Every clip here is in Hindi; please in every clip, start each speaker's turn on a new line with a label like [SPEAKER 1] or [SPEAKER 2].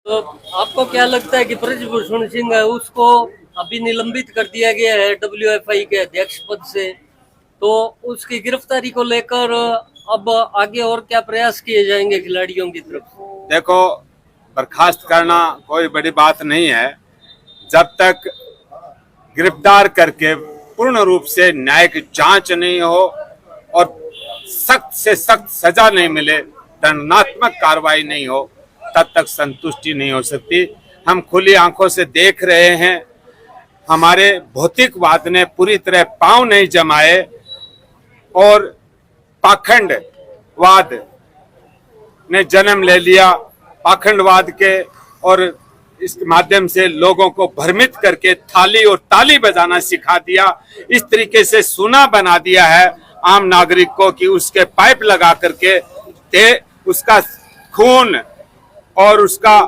[SPEAKER 1] तो आपको क्या लगता है कि ब्रजभूषण सिंह है उसको अभी निलंबित कर दिया गया है डब्ल्यूएफआई के अध्यक्ष पद से, तो उसकी गिरफ्तारी को लेकर अब आगे और क्या प्रयास किए जाएंगे खिलाड़ियों की तरफ से?
[SPEAKER 2] देखो, बर्खास्त करना कोई बड़ी बात नहीं है। जब तक गिरफ्तार करके पूर्ण रूप से न्यायिक जांच नहीं हो और सख्त से सख्त सजा नहीं मिले, दंडात्मक कार्रवाई नहीं हो, तब तक संतुष्टि नहीं हो सकती। हम खुली आंखों से देख रहे हैं, हमारे भौतिकवाद ने पूरी तरह पांव नहीं जमाए और पाखंडवाद ने जन्म ले लिया। पाखंडवाद के और इस माध्यम से लोगों को भ्रमित करके थाली और ताली बजाना सिखा दिया। इस तरीके से सुना बना दिया है आम नागरिक को कि उसके पाइप लगा करके उसका खून और उसका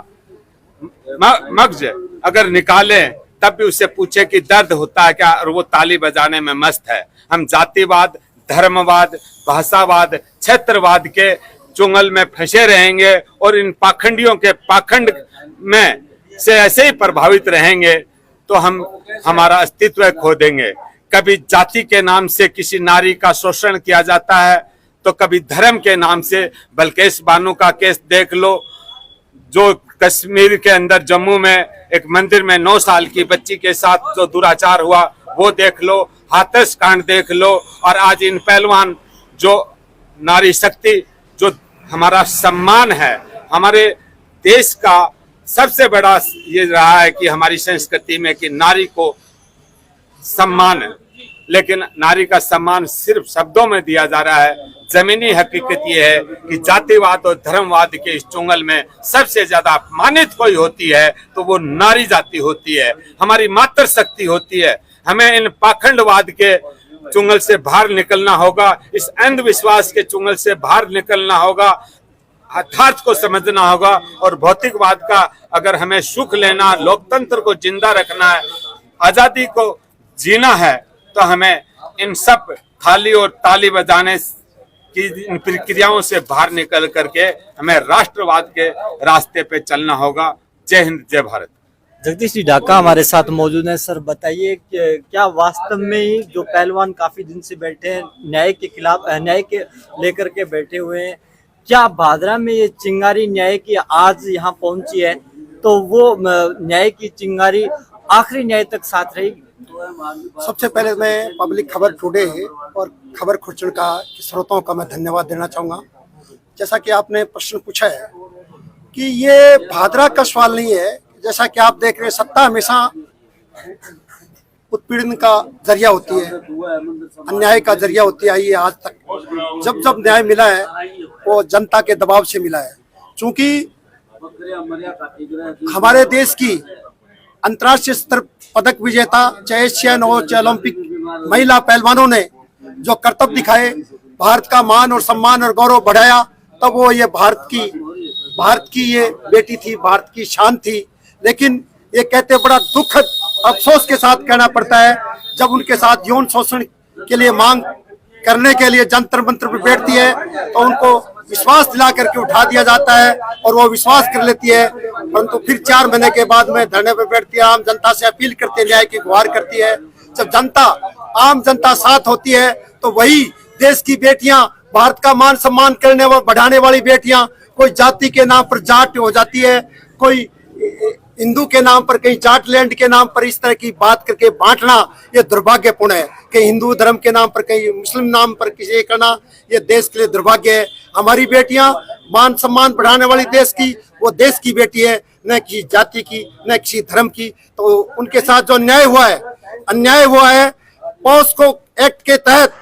[SPEAKER 2] मगज अगर निकाले तब भी उससे पूछे कि दर्द होता है क्या, और वो ताली बजाने में मस्त है। हम जातिवाद, धर्मवाद, भाषावाद, क्षेत्रवाद के चुंगल में फंसे रहेंगे और इन पाखंडियों के पाखंड में से ऐसे ही प्रभावित रहेंगे तो हम हमारा अस्तित्व खो देंगे। कभी जाति के नाम से किसी नारी का शोषण किया जाता है तो कभी धर्म के नाम से। बलकेश बानो का केस देख लो, जो कश्मीर के अंदर जम्मू में एक मंदिर में 9 साल की बच्ची के साथ जो दुराचार हुआ वो देख लो, हाथरस कांड देख लो, और आज इन पहलवान जो नारी शक्ति जो हमारा सम्मान है, हमारे देश का सबसे बड़ा ये रहा है कि हमारी संस्कृति में कि नारी को सम्मान है, लेकिन नारी का सम्मान सिर्फ शब्दों में दिया जा रहा है। जमीनी हकीकत ये है कि जातिवाद और धर्मवाद के इस चुंगल में सबसे ज्यादा अपमानित कोई होती है तो वो नारी जाति होती है, हमारी मातृ शक्ति होती है। हमें इन पाखंडवाद के चुंगल से बाहर निकलना होगा, इस अंधविश्वास के चुंगल से बाहर निकलना होगा, यथार्थ को समझना होगा। और भौतिकवाद का अगर हमें सुख लेना, लोकतंत्र को जिंदा रखना है, आजादी को जीना है, तो हमें इन सब थाली और ताली बजाने की इन प्रक्रियाओं से बाहर निकल करके हमें राष्ट्रवाद के रास्ते पे चलना होगा। जय हिंद, जय भारत।
[SPEAKER 3] जगदीश जी ढाका हमारे साथ मौजूद हैं। सर बताइए कि क्या वास्तव में ही जो पहलवान काफी दिन से बैठे हैं, न्याय के खिलाफ, न्याय के लेकर के बैठे हुए हैं, क्या भादरा में ये चिंगारी न्याय की आज यहाँ पहुंची है तो वो न्याय की चिंगारी आखिरी न्याय तक साथ रहेगी?
[SPEAKER 4] सबसे पहले मैं पब्लिक खबर टुडे और खबर खुर्चन का स्रोतों का मैं धन्यवाद देना चाहूँगा। जैसा कि आपने प्रश्न पूछा है कि ये भादरा का सवाल नहीं है। जैसा कि आप देख रहे हैं, सत्ता हमेशा उत्पीड़न का जरिया होती है, अन्याय का जरिया होती आई है। आज तक जब जब न्याय मिला है वो जनता के दबाव से मिला है। चूंकि हमारे देश की अंतर्राष्ट्रीय स्तर पदक विजेता, चाहे एशियन हो चाहे ओलंपिक महिला पहलवानों ने जो कर्तव्य दिखाए, भारत का मान और सम्मान और गौरव बढ़ाया, तब वो ये भारत की ये बेटी थी, भारत की शान थी। लेकिन ये कहते बड़ा दुखद अफसोस के साथ कहना पड़ता है, जब उनके साथ यौन शोषण के लिए मांग करने के लिए जंतर मंत्र पर बैठती है तो उनको विश्वास दिला करके उठा दिया जाता है और वो विश्वास कर लेती है, परंतु फिर 4 महीने के बाद में धरने पर बैठती है, आम जनता से अपील करती है, न्याय की गुहार करती है। जब जनता, आम जनता साथ होती है तो वही देश की बेटियां, भारत का मान सम्मान करने व बढ़ाने वाली बेटियां, कोई जाति के नाम पर जाट हो जाती है, कोई हिंदू के नाम पर, कहीं जाटलैंड के नाम पर इस तरह की बात करके बांटना ये दुर्भाग्यपूर्ण है। कहीं हिंदू धर्म के नाम पर, कहीं मुस्लिम नाम पर किसी करना, ये देश के लिए दुर्भाग्य है। हमारी बेटियां मान सम्मान बढ़ाने वाली देश की, वो देश की बेटी है, न किसी जाति की, न किसी धर्म की। तो उनके साथ जो अन्याय हुआ है, अन्याय हुआ है, पॉस्को एक्ट के तहत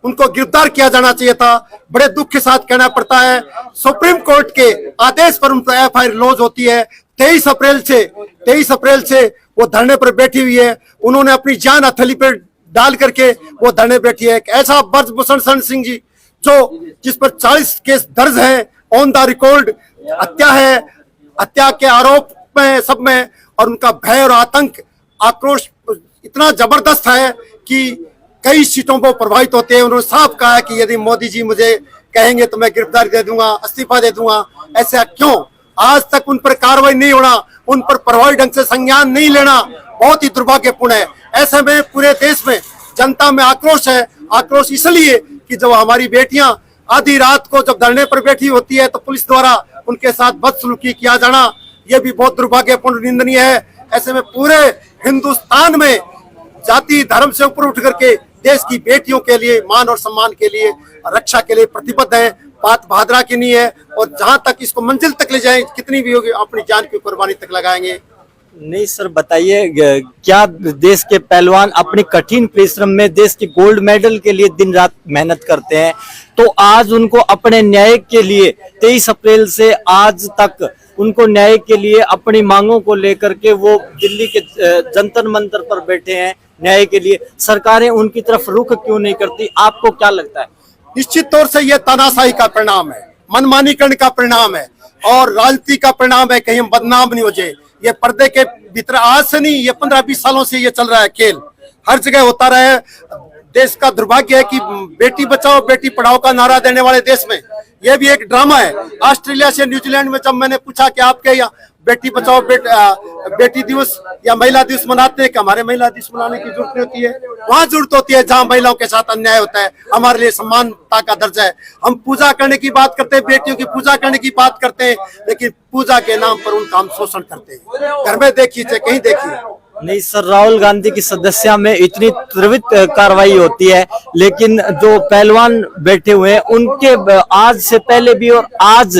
[SPEAKER 4] उनको गिरफ्तार किया जाना चाहिए था। बड़े दुख के साथ कहना पड़ता है, सुप्रीम कोर्ट के आदेश पर उनको एफआईआर लॉन्च होती है। 23 अप्रैल से वो धरने पर बैठी हुई है। उन्होंने अपनी जान हथेली पर डाल करके वो धरने बैठी है। एक ऐसा ब्रजभूषण सिंह जी जिस पर 40 केस दर्ज हैं, ऑन द रिकॉर्ड हत्या है, हत्या के आरोप में सब में, और उनका भय और आतंक, आक्रोश इतना जबरदस्त है कि कई सीटों पर प्रभावित होते हैं। उन्होंने साफ कहा है कि यदि मोदी जी मुझे कहेंगे तो मैं गिरफ्तारी दे दूंगा, इस्तीफा दे दूंगा। ऐसा क्यों? आज तक उन पर कार्रवाई नहीं होना, उन पर प्रभावी ढंग से संज्ञान नहीं लेना बहुत ही दुर्भाग्यपूर्ण है। ऐसे में पूरे देश में जनता में आक्रोश है। आक्रोश इसलिए कि जब हमारी बेटियां आधी रात को जब धरने पर बैठी होती है तो पुलिस द्वारा उनके साथ बदसलूकी किया जाना यह भी बहुत दुर्भाग्यपूर्ण, निंदनीय है। ऐसे में पूरे हिंदुस्तान में जाति धर्म से ऊपर उठ करके देश की बेटियों के लिए मान और सम्मान के लिए रक्षा के लिए प्रतिबद्ध है। बात भादरा की नहीं है और जहां तक इसको मंजिल तक ले जाएं, कितनी भी होगी अपनी जान की कुर्बानी तक लगाएंगे।
[SPEAKER 3] नहीं सर, बताइए क्या देश के पहलवान अपने कठिन परिश्रम में देश के गोल्ड मेडल के लिए दिन रात मेहनत करते हैं, तो आज उनको अपने न्याय के लिए 23 अप्रैल से आज तक उनको न्याय के लिए अपनी मांगों को लेकर के वो दिल्ली के जंतर मंतर पर बैठे हैं न्याय के लिए, सरकारें उनकी तरफ रुख क्यों नहीं करती? आपको क्या लगता है?
[SPEAKER 4] निश्चित तौर से यह तानाशाही का परिणाम है, मनमानीकरण का परिणाम है और राजनीति का परिणाम है। कहीं हम बदनाम नहीं हो जाए। ये पर्दे के भीतर आज से नहीं, ये 15-20 सालों से ये चल रहा है खेल, हर जगह होता रहा है। देश का दुर्भाग्य है कि बेटी बचाओ बेटी पढ़ाओ का नारा देने वाले देश में यह भी एक ड्रामा है। ऑस्ट्रेलिया से न्यूजीलैंड में जब मैंने पूछा कि आपके यहाँ बेटी बचाओ बेटी दिवस या महिला दिवस मनाते हैं कि हमारे महिला दिवस मनाने की जरूरत नहीं होती है, वहां जरूरत होती है जहां महिलाओं के साथ अन्याय होता है। हमारे लिए सम्मानता का दर्जा है। हम पूजा करने की बात करते हैं, बेटियों की पूजा करने की बात करते हैं, लेकिन पूजा के नाम पर उनका हम शोषण करते हैं। घर में देखिए चाहे कहीं देखिए।
[SPEAKER 3] नहीं सर, राहुल गांधी की सदस्यता में इतनी त्वरित कार्रवाई होती है, लेकिन जो पहलवान बैठे हुए हैं उनके आज से पहले भी और आज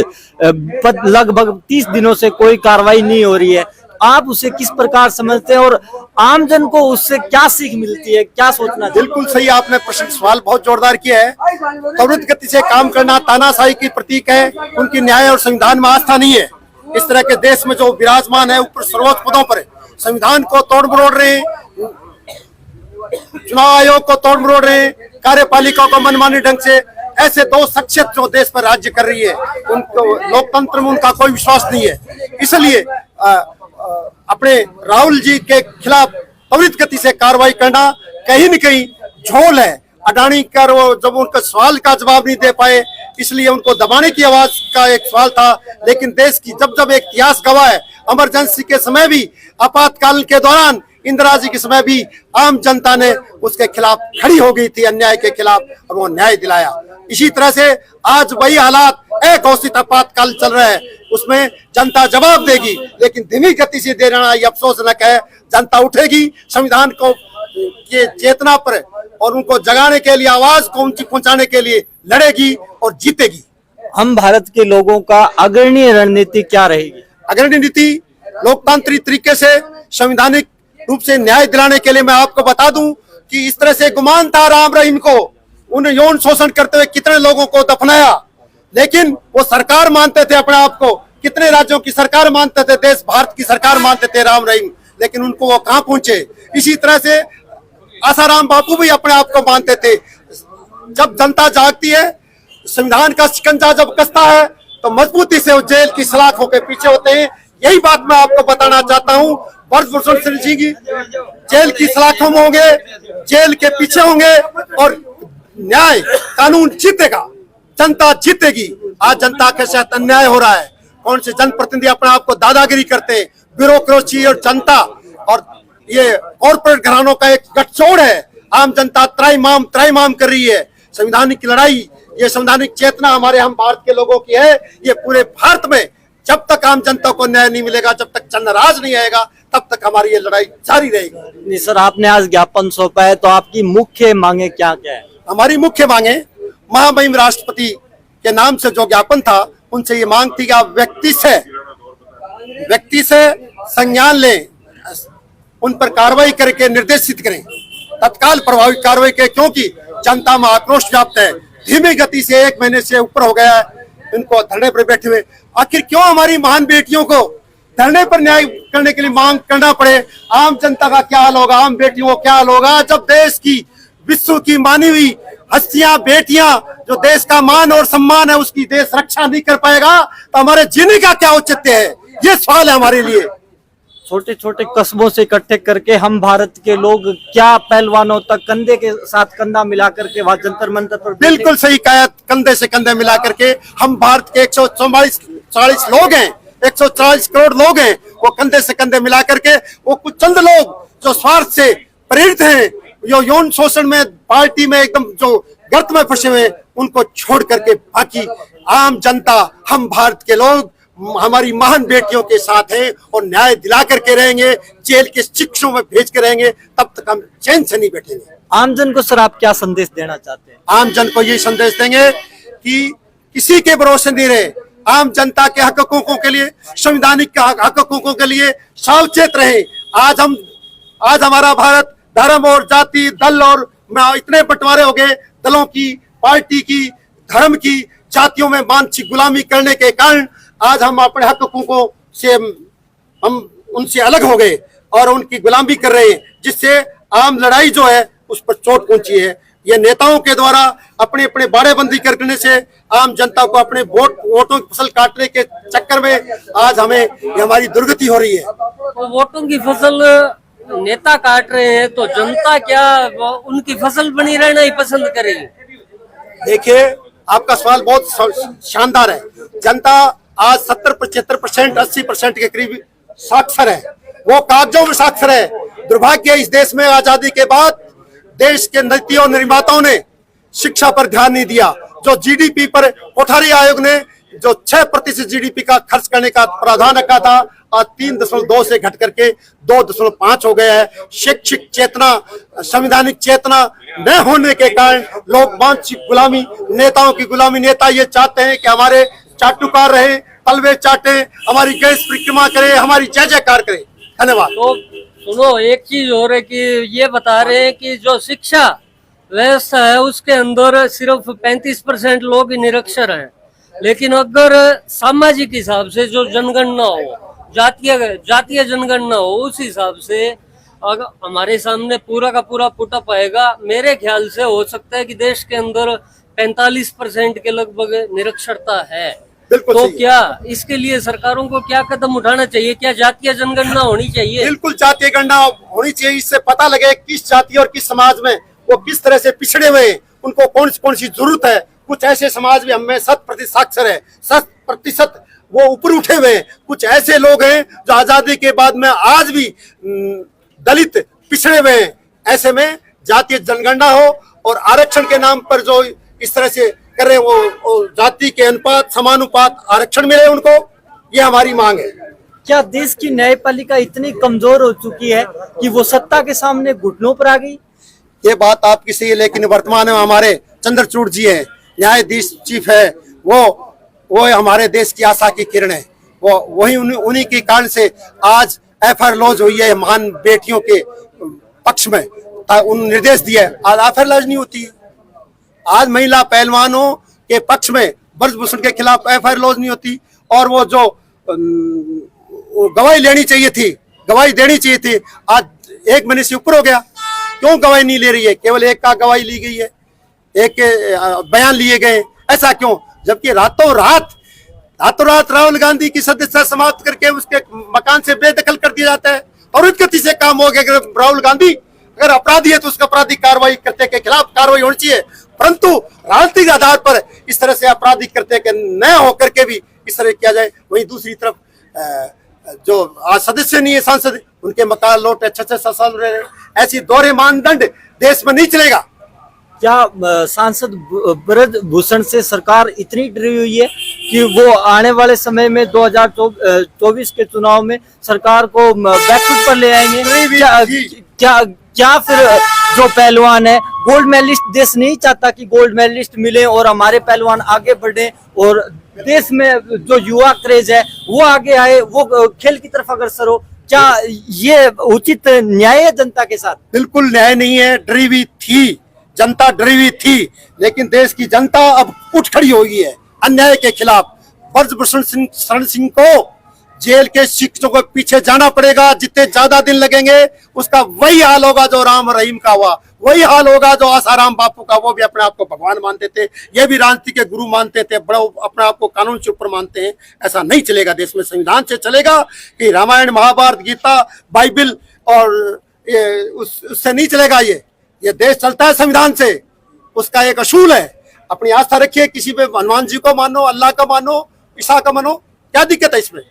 [SPEAKER 3] लगभग 30 दिनों से कोई कार्रवाई नहीं हो रही है। आप उसे किस प्रकार समझते हैं और आमजन को उससे क्या सीख मिलती है, क्या सोचना?
[SPEAKER 4] बिल्कुल सही आपने प्रश्न सवाल बहुत जोरदार किया है। त्वरित गति से काम करना तानाशाही की प्रतीक है। उनकी न्याय और संविधान में आस्था नहीं है। इस तरह के देश में जो विराजमान है ऊपर सर्वोच्च पदों पर संविधान को तोड़ मरोड़ रहे हैं, चुनाव आयोग को तोड़ मरोड़ रहे हैं, कार्यपालिका को मनमानी ढंग से, ऐसे दो शख्सियत जो देश पर राज्य कर रही है उनको लोकतंत्र में उनका कोई विश्वास नहीं है। इसलिए अपने राहुल जी के खिलाफ त्वरित गति से कार्रवाई करना कहीं न कहीं झोल है। अडानी कर वो जब उनका सवाल का जवाब नहीं दे पाए इसलिए उनको दबाने की आवाज का एक सवाल था, लेकिन देश की जब एक इतिहास गवाह है, इमरजेंसी के समय भी, आपातकाल के दौरान, इंदिरा जी के समय भी आम जनता ने उसके खिलाफ खड़ी हो गई थी, अन्याय के खिलाफ, और वो न्याय दिलाया। इसी तरह से आज वही हालात अघोषित आपातकाल चल रहा है, उसमें जनता जवाब देगी, लेकिन धीमी गति से दे रहा ये अफसोसनक है। जनता उठेगी, संविधान को के चेतना पर और उनको जगाने के लिए, आवाज को ऊंची पहुंचाने के लिए लड़ेगी और जीतेगी।
[SPEAKER 3] हम भारत के लोगों का अग्रणी रणनीति क्या रहेगी?
[SPEAKER 4] अग्रणी नीति लोकतांत्रिक तरीके से संवैधानिक रूप से न्याय दिलाने के लिए मैं आपको बता दूं कि इस तरह से गुमान था राम रहीम को, उन्हें यौन शोषण करते हुए कितने लोगों को दफनाया, लेकिन वो सरकार मानते थे अपने आप को। कितने राज्यों की सरकार मानते थे, देश भारत की सरकार मानते थे राम रहीम, लेकिन उनको वो कहां पहुंचे। इसी तरह से आसाराम बापू भी अपने आप को मानते थे। जब जनता जागती है, संविधान का शिकंजा जब कसता है तो मजबूती से वो जेल की सलाखों के पीछे होते हैं। यही बात मैं आपको बताना चाहता हूँ। वर्षभूषण सिंह जी की जेल की सलाखों में होंगे, जेल के पीछे होंगे और न्याय कानून जीतेगा, जनता जीतेगी। आज जनता के साथ अन्याय हो रहा है। कौन से जनप्रतिनिधि अपने आप को दादागिरी करते हैं, ब्यूरोक्रेसी और जनता और ये कॉर्पोरेट घरानों का एक गठजोड़ है। आम जनता त्राईमाम कर रही है। संवैधानिक लड़ाई, ये संवैधानिक चेतना हमारे हम भारत के लोगों की है। ये पूरे भारत में जब तक आम जनता को न्याय नहीं मिलेगा, जब तक जनराज नहीं आएगा, तब तक हमारी ये लड़ाई जारी रहेगी।
[SPEAKER 3] नहीं सर, आपने आज ज्ञापन सौंपा है, तो आपकी मुख्य मांगे क्या क्या है?
[SPEAKER 4] हमारी मुख्य मांगे, महामहिम राष्ट्रपति के नाम से जो ज्ञापन था, उनसे ये मांग थी कि आप व्यक्ति से संज्ञान लें, उन पर कार्रवाई करके निर्देशित करें, तत्काल प्रभावी कार्रवाई करें, क्योंकि जनता में आक्रोश व्याप्त है। धीमी गति से 1 महीने से ऊपर हो गया है इनको धरने पर बैठे हुए। आखिर क्यों हमारी महान बेटियों को धरने पर न्याय करने के लिए मांग करना पड़े? आम जनता का क्या हाल होगा, आम बेटियों को क्या हाल होगा, जब देश की, विश्व की मानी हुई हस्तियां, बेटियां, जो देश का मान और सम्मान है, उसकी देश रक्षा नहीं कर पाएगा तो हमारे जीने का क्या औचित्य है? ये सवाल है हमारे लिए।
[SPEAKER 3] छोटे छोटे कस्बों से इकट्ठे करके हम भारत के लोग क्या पहलवानों तक कंधे के साथ कंधा मिला करके वहां जंतर मंतर पर
[SPEAKER 4] बिल्कुल सही कहा, कंधे से कंधे मिला करके हम भारत के 144 लोग हैं, 140 करोड़ लोग हैं, वो कंधे से कंधे मिला करके, वो कुछ चंद लोग जो स्वार्थ से प्रेरित हैं, जो यौन शोषण में पार्टी में एकदम जो गर्त में फंसे हुए, उनको छोड़ करके बाकी आम जनता, हम भारत के लोग हमारी महान बेटियों के साथ हैं और न्याय दिला करके रहेंगे, जेल के शिक्षों में भेज के रहेंगे, तब तक हम चैन से नहीं बैठेंगे।
[SPEAKER 3] आमजन को सर आप क्या संदेश देना चाहते हैं?
[SPEAKER 4] आम जन को ये संदेश देंगे कि किसी के भरोसे नहीं रहे, आम जनता के हक हकूकों के लिए, संवैधानिक हक हकूकों के लिए सावचेत रहे। आज हमारा भारत धर्म और जाति, दल और इतने बंटवारे हो गए, दलों की, पार्टी की, धर्म की, जातियों में मानसिक गुलामी करने के कारण आज हम अपने हक हकूकों से हम उनसे अलग हो गए और उनकी गुलामी कर रहे हैं, जिससे आम लड़ाई जो है उस पर चोट पहुंची है। ये नेताओं के द्वारा अपने अपने बाड़ेबंदी करने से आम जनता को अपने वोटों की फसल काटने के चक्कर में आज हमें ये हमारी दुर्गति हो रही है।
[SPEAKER 1] तो वोटों की फसल नेता काट रहे हैं तो जनता क्या उनकी फसल बनी रहना ही पसंद करेगी?
[SPEAKER 4] देखिए, आपका सवाल बहुत शानदार है। जनता आज 70-75%, 80% के करीब साक्षर है, वो कागजों में साक्षर है। दुर्भाग्य इस देश में आजादी के बाद देश के नीतियों निर्माताओं ने शिक्षा पर ध्यान नहीं दिया। जो जीडीपी पर कोठारी आयोग ने जो 6% जीडीपी का खर्च करने का प्रावधान रखा था, आज 3.2 से घट करके 2.5 हो गया है। शैक्षिक चेतना, संवैधानिक चेतना न होने के कारण लोग मानसिक गुलामी, नेताओं की गुलामी, नेता ये चाहते हैं कि हमारे चाटुकार रहे, तलवे चाटे, हमारी गैस परिक्रमा करे, हमारी जय जयकार करे। धन्यवाद।
[SPEAKER 1] तो सुनो, एक चीज हो रही कि ये बता रहे हैं कि जो शिक्षा व्यवस्था है उसके अंदर सिर्फ 35% लोग ही निरक्षर हैं, लेकिन अगर सामाजिक हिसाब से जो जनगणना हो, जातीय जनगणना हो, उस हिसाब से अगर हमारे सामने पूरा का पूरा पुटअप आएगा, मेरे ख्याल से हो सकता है कि देश के अंदर 45% के लगभग निरक्षरता है। तो क्या इसके लिए सरकारों को क्या कदम उठाना चाहिए? क्या जातीय जनगणना होनी चाहिए? बिल्कुल
[SPEAKER 4] जातीय गणना होनी चाहिए। इससे पता लगे किस जाति और किस समाज में वो किस तरह से पिछड़े हुए हैं, उनको कौन सी जरूरत है। कुछ ऐसे समाज में हमें 100% साक्षर है, 100% वो ऊपर उठे हुए हैं। कुछ ऐसे लोग हैं जो आजादी के बाद में आज भी दलित पिछड़े हुए हैं। ऐसे में जातीय जनगणना हो और आरक्षण के नाम पर जो इस तरह से कर रहे हैं, वो जाति के अनुपात, समानुपात आरक्षण मिले उनको, ये हमारी मांग है।
[SPEAKER 3] क्या देश की न्यायपालिका इतनी कमजोर हो चुकी है कि वो सत्ता के सामने घुटनों पर आ गई?
[SPEAKER 4] ये बात आपकी सही है, लेकिन वर्तमान में हमारे चंद्रचूड़ जी है, न्यायाधीश चीफ है, वो हमारे देश की आशा की किरण है। वो वही उन्हीं के कारण से आज एफआईआर लॉन्च हुई है महान बेटियों के पक्ष में, उन निर्देश दिए। आज एफआईआर लॉन्च नहीं होती है। आज महिला पहलवानों के पक्ष में ब्रजभूषण के खिलाफ एफआईआर लॉन्च नहीं होती, और वो जो गवाही लेनी चाहिए थी, गवाही देनी चाहिए थी, आज 1 महीने से ऊपर हो गया। क्यों गवाही नहीं ले रही है? केवल एक का गवाही ली गई है, एक के बयान लिए गए, ऐसा क्यों? जबकि रातों रात राहुल गांधी की सदस्यता समाप्त करके उसके मकान से बेदखल कर दिया जाता है। त्वरित गति से काम हो गया। राहुल गांधी अगर अपराधी है तो उसका आपराधिक कार्रवाई करते के खिलाफ कार्रवाई होनी चाहिए, परंतु राजनीतिक आधार पर इस तरह से आपराधिक करते के न होकर के भी इस तरह किया जाए। वहीं दूसरी तरफ जो आज सदस्य नहीं है, सांसद, उनके मकान लौटे 6-6 साल रहे। ऐसी दोहरे मानदंड देश में नहीं चलेगा।
[SPEAKER 3] क्या सांसद ब्रजभूषण से सरकार इतनी डरी हुई है कि वो आने वाले समय में 2024 के चुनाव में सरकार को बैकफुट पर ले आएंगे? क्या फिर जो पहलवान है, गोल्ड मेडलिस्ट, देश नहीं चाहता कि गोल्ड मेडलिस्ट मिले और हमारे पहलवान आगे बढ़े और देश में जो युवा क्रेज है वो आगे आए, वो खेल की तरफ अग्रसर हो? क्या ये उचित न्याय है जनता के साथ?
[SPEAKER 4] बिल्कुल न्याय नहीं है। डरी हुई थी जनता, डरी हुई थी, लेकिन देश की जनता अब उठ खड़ी हो गई है अन्याय के खिलाफ। ब्रजभूषण शरण सिंह को जेल के शिक्षकों के पीछे जाना पड़ेगा। जितने ज्यादा दिन लगेंगे उसका वही हाल होगा जो राम रहीम का हुआ, वही हाल होगा जो आसाराम बापू का। वो भी अपने आप को भगवान मानते थे, ये भी राजनीति के गुरु मानते थे, बड़ा अपने आप को कानून से ऊपर मानते हैं। ऐसा नहीं चलेगा देश में। संविधान से चलेगा कि रामायण, महाभारत, गीता, बाइबिल और उससे नहीं चलेगा। ये देश चलता है संविधान से, उसका एक असूल है। अपनी आस्था रखिए, किसी पे हनुमान जी को मानो, अल्लाह का मानो, ईसा का मानो, क्या दिक्कत है इसमें?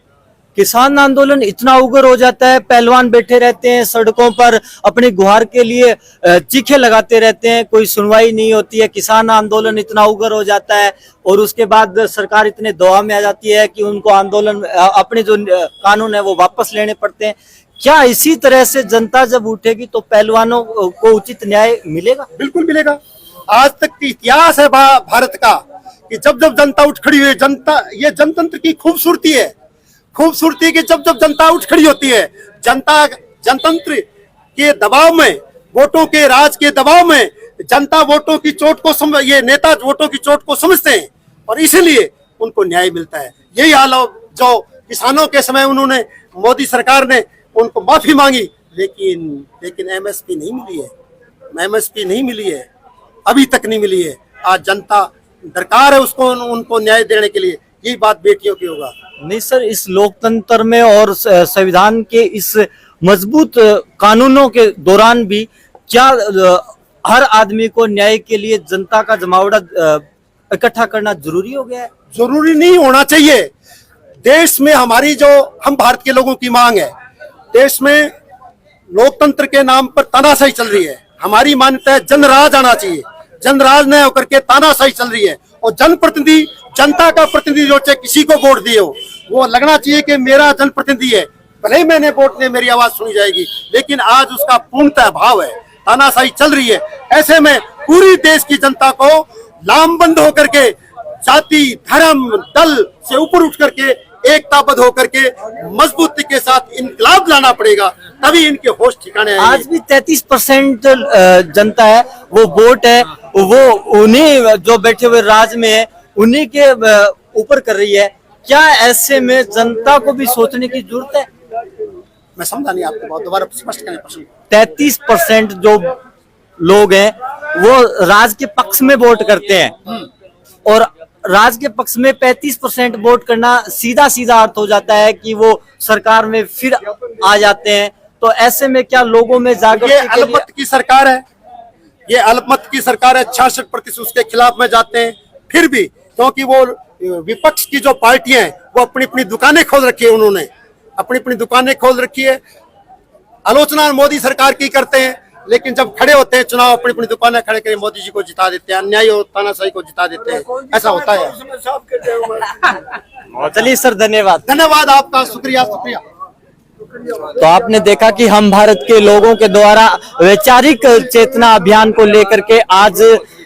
[SPEAKER 3] किसान आंदोलन इतना उग्र हो जाता है, पहलवान बैठे रहते हैं सड़कों पर अपनी गुहार के लिए चीखे लगाते रहते हैं, कोई सुनवाई नहीं होती है। किसान आंदोलन इतना उग्र हो जाता है और उसके बाद सरकार इतने दबाव में आ जाती है कि उनको आंदोलन अपने जो कानून है वो वापस लेने पड़ते हैं। क्या इसी तरह से जनता जब उठेगी तो पहलवानों को उचित न्याय मिलेगा?
[SPEAKER 4] बिल्कुल मिलेगा। आज तक की इतिहास है भारत का कि जब जब जनता उठ खड़ी हुई, जनता, ये जनतंत्र की खूबसूरती है, खूबसूरती की जब जब जनता उठ खड़ी होती है, जनता जनतंत्र के दबाव में, वोटों के राज के दबाव में जनता वोटों की चोट को ये नेता वोटों की चोट को समझते हैं और इसीलिए उनको न्याय मिलता है। यही हाल जो किसानों के समय उन्होंने, मोदी सरकार ने उनको माफी मांगी, लेकिन एमएसपी नहीं मिली है, एमएसपी नहीं मिली है, अभी तक नहीं मिली है। आज जनता दरकार है उसको, उनको न्याय देने के लिए। यही बात बेटियों की होगा।
[SPEAKER 3] नहीं सर, इस लोकतंत्र में और संविधान के इस मजबूत कानूनों के दौरान भी क्या हर आदमी को न्याय के लिए जनता का जमावड़ा इकट्ठा करना जरूरी हो गया है?
[SPEAKER 4] जरूरी नहीं होना चाहिए। देश में हमारी जो, हम भारत के लोगों की मांग है, देश में लोकतंत्र के नाम पर तानाशाही चल रही है। हमारी मान्यता है जनराज आना चाहिए, जनराज न होकर के तानाशाही चल रही है और जनप्रतिनिधि, जनता का प्रतिनिधि जो चाहे किसी को वोट दिए हो, वो लगना चाहिए कि मेरा जनप्रतिनिधि है, भले ही मैंने वोट दिए मेरी आवाज सुनी जाएगी, लेकिन आज उसका पूर्णतः अभाव है, तानाशाही चल रही है। ऐसे में पूरी देश की जनता को लामबंद होकर के, जाति, धर्म, दल से ऊपर उठ करके, एकताबद्ध होकर के मजबूती के साथ इनकलाब लाना पड़ेगा, तभी इनके होश ठिकाने आएंगे।
[SPEAKER 3] आज भी 33% जनता है, वो वोट है, वो उन्हीं जो बैठे हुए राज में है उन्हीं के ऊपर कर रही है। क्या ऐसे में जनता को भी सोचने की जरूरत है?
[SPEAKER 4] मैं समझा नहीं आपको, बहुत दोबारा स्पष्ट करें प्रश्न।
[SPEAKER 3] 33% जो लोग हैं वो राज के पक्ष में वोट करते हैं और राज के पक्ष में 35% वोट करना सीधा सीधा अर्थ हो जाता है कि वो सरकार में फिर आ जाते हैं। तो ऐसे में क्या लोगों में जागरूकता?
[SPEAKER 4] ये अल्पमत की सरकार है, ये अल्पमत की सरकार है। 66% उसके खिलाफ में जाते हैं, फिर भी, क्योंकि वो विपक्ष की जो पार्टियां हैं वो अपनी अपनी दुकानें खोल रखी है, उन्होंने अपनी अपनी दुकानें खोल रखी है। आलोचना मोदी सरकार की करते हैं, लेकिन जब खड़े होते हैं चुनाव, अपनी अपनी दुकानें खड़े करके मोदी जी को जिता देते हैं, अन्याय और तानाशाही को जिता देते हैं। ऐसा होता है।
[SPEAKER 3] चलिए सर, धन्यवाद।
[SPEAKER 4] धन्यवाद आपका, शुक्रिया शुक्रिया।
[SPEAKER 3] तो आपने देखा कि हम भारत के लोगों के द्वारा वैचारिक चेतना अभियान को लेकर के आज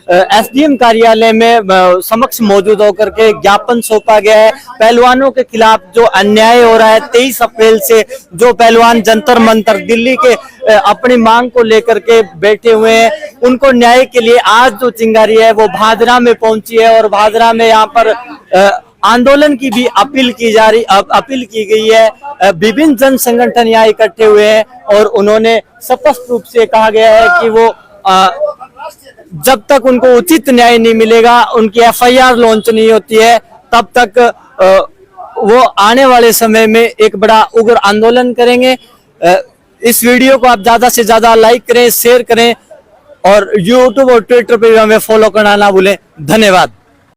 [SPEAKER 3] एसडीएम कार्यालय में समक्ष मौजूद होकर के ज्ञापन सौंपा गया है। पहलवानों के खिलाफ जो अन्याय हो रहा है, 23 अप्रैल से जो पहलवान जंतर मंतर दिल्ली के अपनी मांग को लेकर के बैठे हुए हैं, उनको न्याय के लिए आज जो चिंगारी है वो भादरा में पहुंची है और भादरा में यहाँ पर आंदोलन की भी अपील की गई है। विभिन्न जन संगठन यहाँ इकट्ठे हुए हैं और उन्होंने स्पष्ट रूप से कहा गया है कि वो जब तक उनको उचित न्याय नहीं मिलेगा, उनकी एफआईआर लॉन्च नहीं होती है, तब तक वो आने वाले समय में एक बड़ा उग्र आंदोलन करेंगे। इस वीडियो को आप ज्यादा से ज्यादा लाइक करें, शेयर करें और यूट्यूब और ट्विटर पे भी हमें फॉलो करना ना भूलें। धन्यवाद।